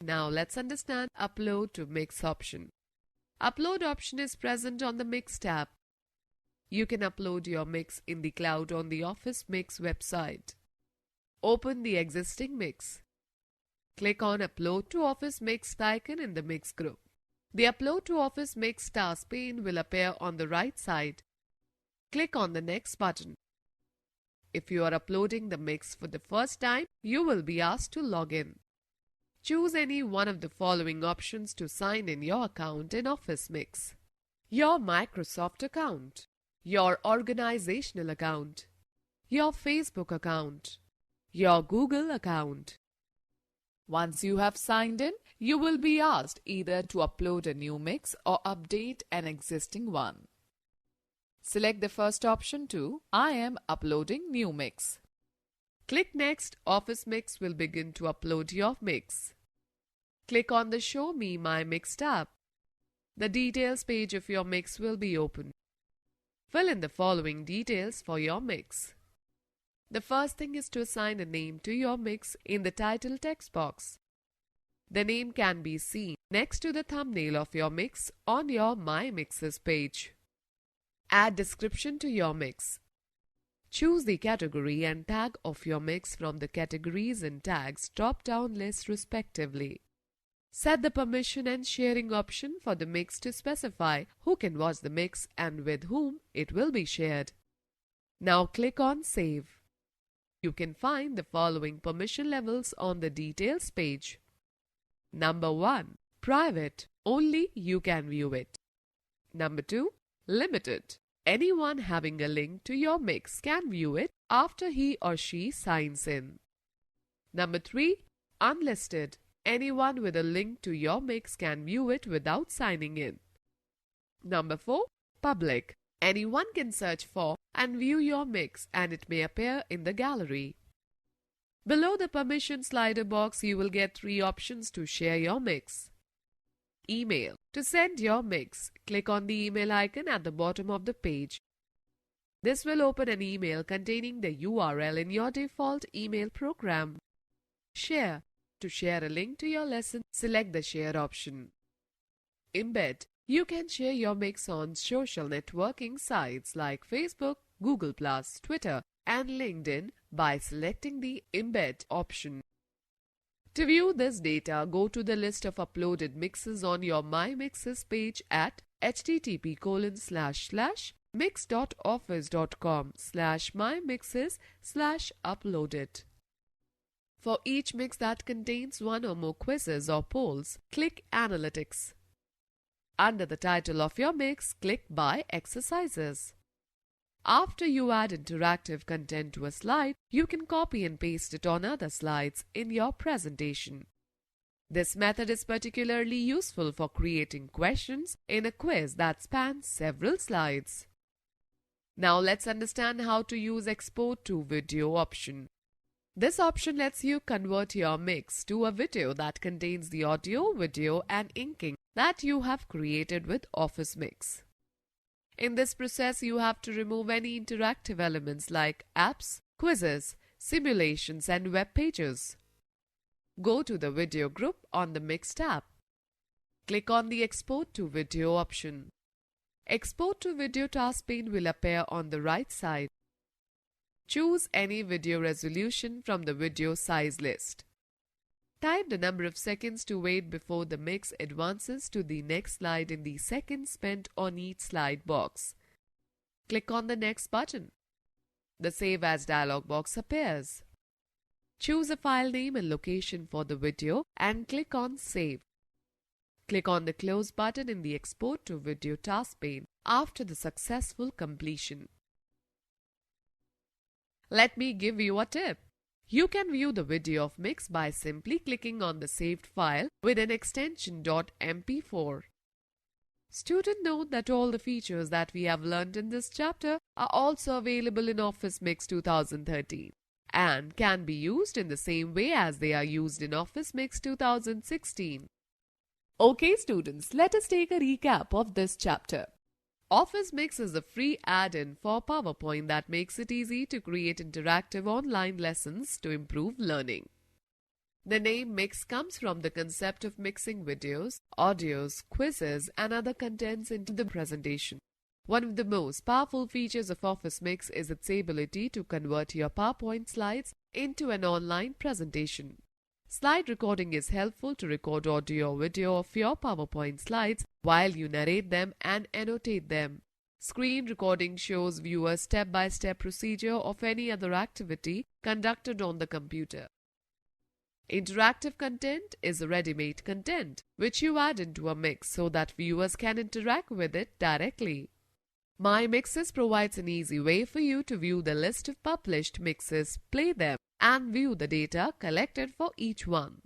Now let's understand Upload to Mix option. Upload option is present on the Mix tab. You can upload your mix in the cloud on the Office Mix website. Open the existing mix. Click on Upload to Office Mix icon in the Mix group. The Upload to Office Mix task pane will appear on the right side. Click on the Next button. If you are uploading the mix for the first time, you will be asked to log in. Choose any one of the following options to sign in your account in Office Mix. Your Microsoft account, your organizational account, your Facebook account, your Google account. Once you have signed in, you will be asked either to upload a new mix or update an existing one. Select the first option to I am uploading new mix. Click Next. Office Mix will begin to upload your mix. Click on the Show Me My Mix tab. The details page of your mix will be opened. Fill in the following details for your mix. The first thing is to assign a name to your mix in the title text box. The name can be seen next to the thumbnail of your mix on your My Mixes page. Add description to your mix. Choose the category and tag of your mix from the Categories and Tags drop-down list respectively. Set the permission and sharing option for the mix to specify who can watch the mix and with whom it will be shared. Now click on Save. You can find the following permission levels on the Details page. Number 1. Private. Only you can view it. Number 2. Limited. Anyone having a link to your mix can view it after he or she signs in. Number 3. Unlisted. Anyone with a link to your mix can view it without signing in. Number 4. Public. Anyone can search for and view your mix and it may appear in the gallery. Below the permission slider box, you will get 3 options to share your mix. Email. To send your mix, click on the email icon at the bottom of the page. This will open an email containing the URL in your default email program. Share. To share a link to your lesson, select the Share option. Embed. You can share your mix on social networking sites like Facebook, Google+, Twitter, and LinkedIn by selecting the Embed option. To view this data, go to the list of uploaded mixes on your My Mixes page at http://mix.office.com/mymixes/uploaded. For each mix that contains one or more quizzes or polls, click Analytics. Under the title of your mix, click By Exercises. After you add interactive content to a slide, you can copy and paste it on other slides in your presentation. This method is particularly useful for creating questions in a quiz that spans several slides. Now let's understand how to use Export to Video option. This option lets you convert your mix to a video that contains the audio, video, and inking that you have created with Office Mix. In this process, you have to remove any interactive elements like apps, quizzes, simulations, and web pages. Go to the Video group on the Mix tab. Click on the Export to Video option. Export to Video task pane will appear on the right side. Choose any video resolution from the video size list. Type the number of seconds to wait before the mix advances to the next slide in the seconds spent on each slide box. Click on the Next button. The Save As dialog box appears. Choose a file name and location for the video and click on Save. Click on the Close button in the Export to Video task pane after the successful completion. Let me give you a tip. You can view the video of mix by simply clicking on the saved file with an extension .mp4. Student, note that all the features that we have learned in this chapter are also available in Office Mix 2013 and can be used in the same way as they are used in Office Mix 2016. Okay students, let us take a recap of this chapter. Office Mix is a free add-in for PowerPoint that makes it easy to create interactive online lessons to improve learning. The name Mix comes from the concept of mixing videos, audios, quizzes, and other contents into the presentation. One of the most powerful features of Office Mix is its ability to convert your PowerPoint slides into an online presentation. Slide recording is helpful to record audio or video of your PowerPoint slides while you narrate them and annotate them. Screen recording shows viewers step-by-step procedure of any other activity conducted on the computer. Interactive content is ready-made content, which you add into a mix so that viewers can interact with it directly. My Mixes provides an easy way for you to view the list of published mixes, play them, and view the data collected for each one.